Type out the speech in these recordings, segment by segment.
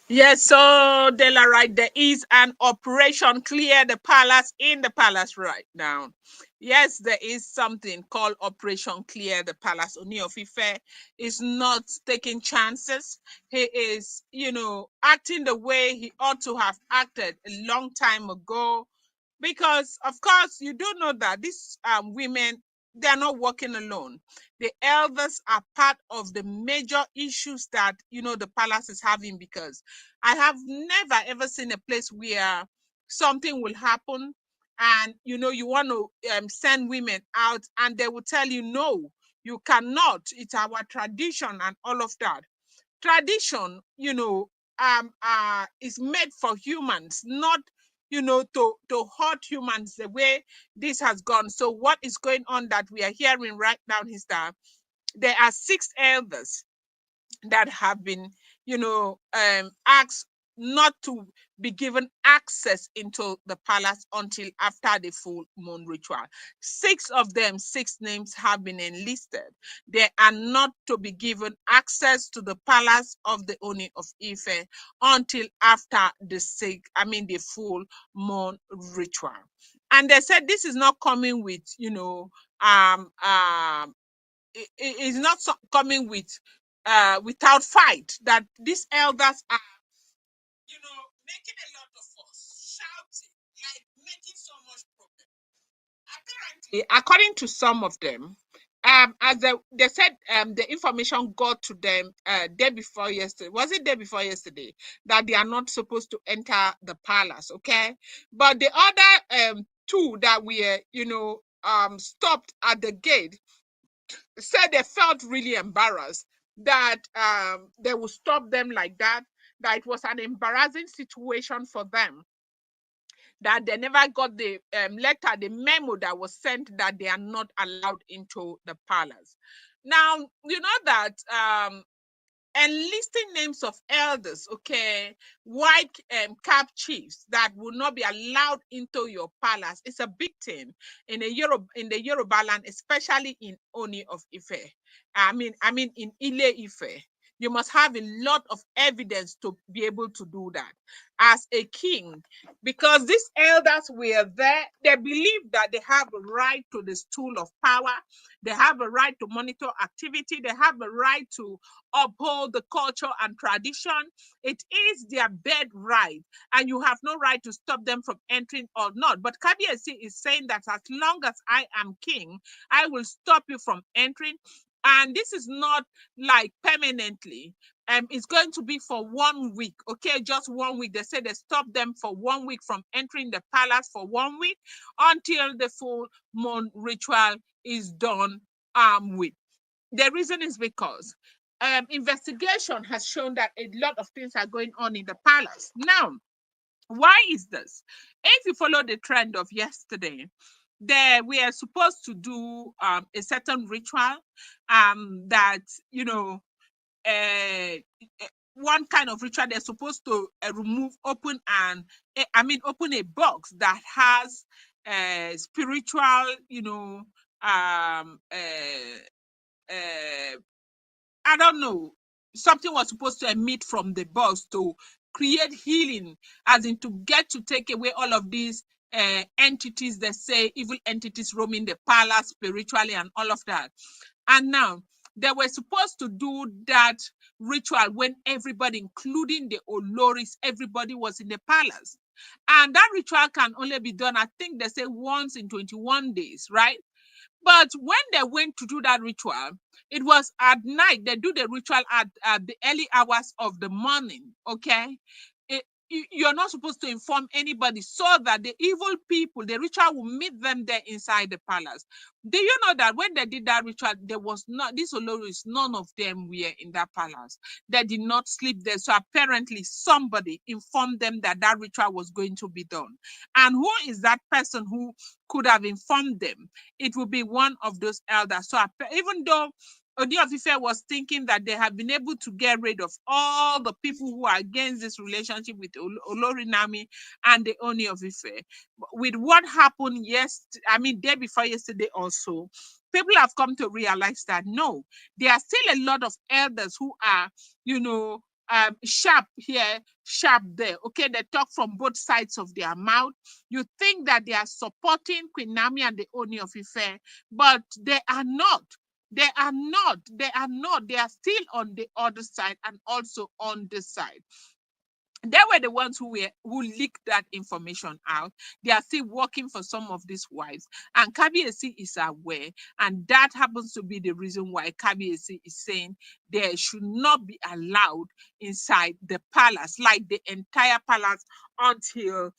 Yes, so Dela, right, there is an operation clear the palace in the palace right now. Yes, there is something called Operation Clear the Palace. Ooni of Ife is not taking chances. He is, acting the way he ought to have acted a long time ago. Because, of course, you do know that these women, they are not working alone. The elders are part of the major issues that, the palace is having, because I have never ever seen a place where something will happen and you want to send women out and they will tell you no, you cannot. It's our tradition and all of that. Tradition, is made for humans, not to hurt humans the way this has gone. So what is going on that we are hearing right now is that there are six elders that have been, asked not to be given access into the palace until after the full moon ritual. Six of them, six names have been enlisted. They are not to be given access to the palace of the Oni of Ife until after the full moon ritual. And they said this is not coming with, um, um, is not coming with without fight, that these elders are making a lot of fuss, shouting, like making so much problem. Apparently, according to some of them, as they said, the information got to them day before yesterday. Was it day before yesterday that they are not supposed to enter the palace? Okay, but the other two that were, stopped at the gate said they felt really embarrassed that they would stop them like that. That it was an embarrassing situation for them, that they never got the letter, the memo that was sent that they are not allowed into the palace. Now, you know that enlisting names of elders, okay, white cap chiefs that will not be allowed into your palace is a big thing in the Yoruba land, especially in Oni of Ife. I mean in Ile Ife. You must have a lot of evidence to be able to do that as a king, because these elders were there. They believe that they have a right to the stool of power. They have a right to monitor activity. They have a right to uphold the culture and tradition. It is their birthright, and you have no right to stop them from entering or not. But Kabiesi is saying that as long as I am king, I will stop you from entering. And this is not like permanently. It's going to be for 1 week, okay, just 1 week. They say they stop them for 1 week from entering the palace for 1 week until the full moon ritual is done with. The reason is because investigation has shown that a lot of things are going on in the palace. Now, why is this? If you follow the trend of yesterday, we are supposed to do a certain ritual that, you know, uh, one kind of ritual. They're supposed to remove, open a box that has spiritual, uh, I don't know, something was supposed to emit from the box to create healing, as in to get to take away all of these entities, they say evil entities roaming the palace spiritually and all of that. And now they were supposed to do that ritual when everybody, including the Oloris, everybody was in the palace. And that ritual can only be done, I think they say, once in 21 days, right? But when they went to do that ritual, it was at night. They do the ritual at the early hours of the morning. Okay. You're not supposed to inform anybody, so that the evil people, the ritual will meet them there inside the palace. Do you know that when they did that ritual, there was not this Oloris, none of them were in that palace. They did not sleep there. So apparently somebody informed them that that ritual was going to be done. And who is that person who could have informed them? It will be one of those elders. So even though Odi of Ife was thinking that they have been able to get rid of all the people who are against this relationship with Olorinami and the Oni of Ife, with what happened day before yesterday also, people have come to realize that no, there are still a lot of elders who are, you know, sharp here, sharp there. Okay, they talk from both sides of their mouth. You think that they are supporting Queen Naomi and the Ooni of Ife, but they are not. They are not. They are not. They are still on the other side and also on this side. They were the ones who leaked that information out. They are still working for some of these wives, and Kabiesi is aware, and that happens to be the reason why Kabiesi is saying they should not be allowed inside the palace, like the entire palace, until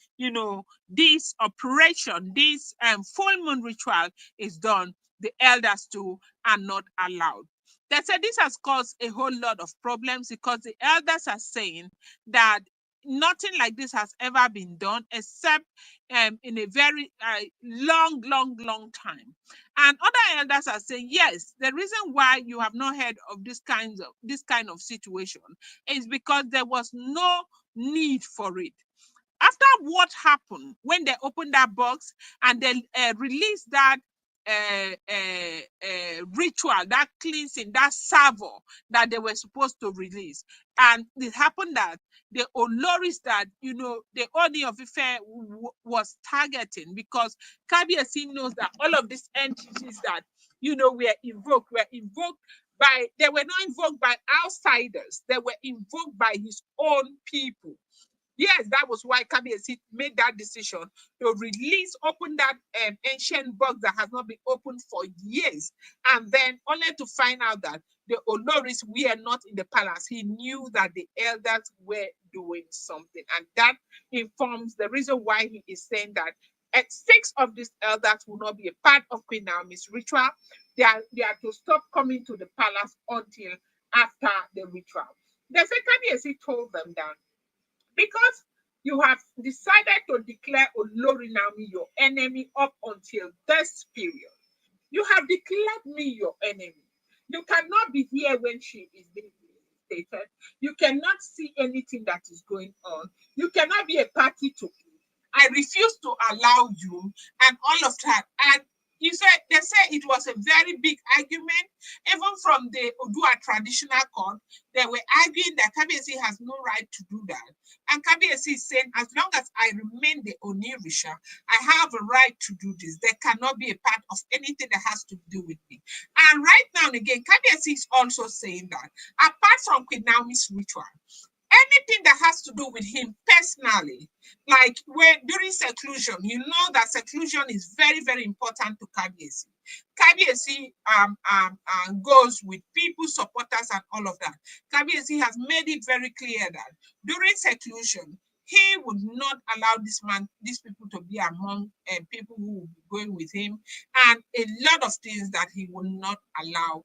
this operation, this full moon ritual is done. The elders too are not allowed. They said this has caused a whole lot of problems because the elders are saying that nothing like this has ever been done except in a very long time. And other elders are saying, yes, the reason why you have not heard of this kind of situation is because there was no need for it. After what happened when they opened that box and they released that ritual, that cleansing, that salvo that they were supposed to release, and it happened that the Oloris that the Oni of Ife was targeting, because Kabiesi knows that all of these entities that were invoked by, they were not invoked by outsiders, they were invoked by his own people. Yes, that was why Kabiyesi made that decision to open that ancient box that has not been opened for years, and then only to find out that the Oloris were not in the palace. He knew that the elders were doing something, and that informs the reason why he is saying that six of these elders will not be a part of Queen Naomi's ritual. They are to stop coming to the palace until after the ritual. They say Kabiyesi told them that because you have decided to declare Olori Naomi your enemy up until this period. You have declared me your enemy. You cannot be here when she is being stated. You cannot see anything that is going on. You cannot be a party to it. I refuse to allow you and all of that. And they say it was a very big argument, even from the Odua traditional court. They were arguing that Kabiyesi has no right to do that. And Kabiyesi is saying, as long as I remain the Onirisha, I have a right to do this. There cannot be a part of anything that has to do with me. And right now and again, Kabiyesi is also saying that apart from Queen Naomi's ritual, anything that has to do with him personally, like when during seclusion, you know that seclusion is very, very important to Kabiyesi. Kabiyesi goes with people, supporters, and all of that. Kabiyesi has made it very clear that during seclusion, he would not allow these people to be among people who will be going with him, and a lot of things that he will not allow,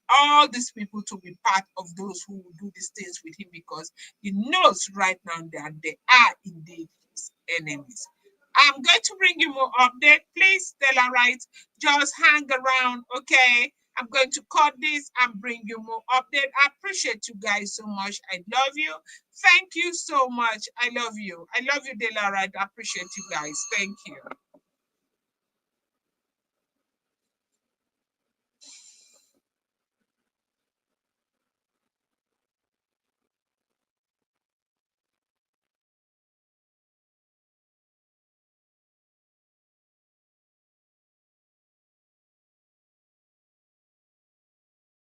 all these people to be part of those who will do these things with him, because he knows right now that they are indeed his enemies. I'm going to bring you more update. Please, Stella Wright, just hang around, okay? I'm going to cut this and bring you more update. I appreciate you guys so much. I love you. Thank you so much. I love you. I love you, Dela Wright. I appreciate you guys. Thank you.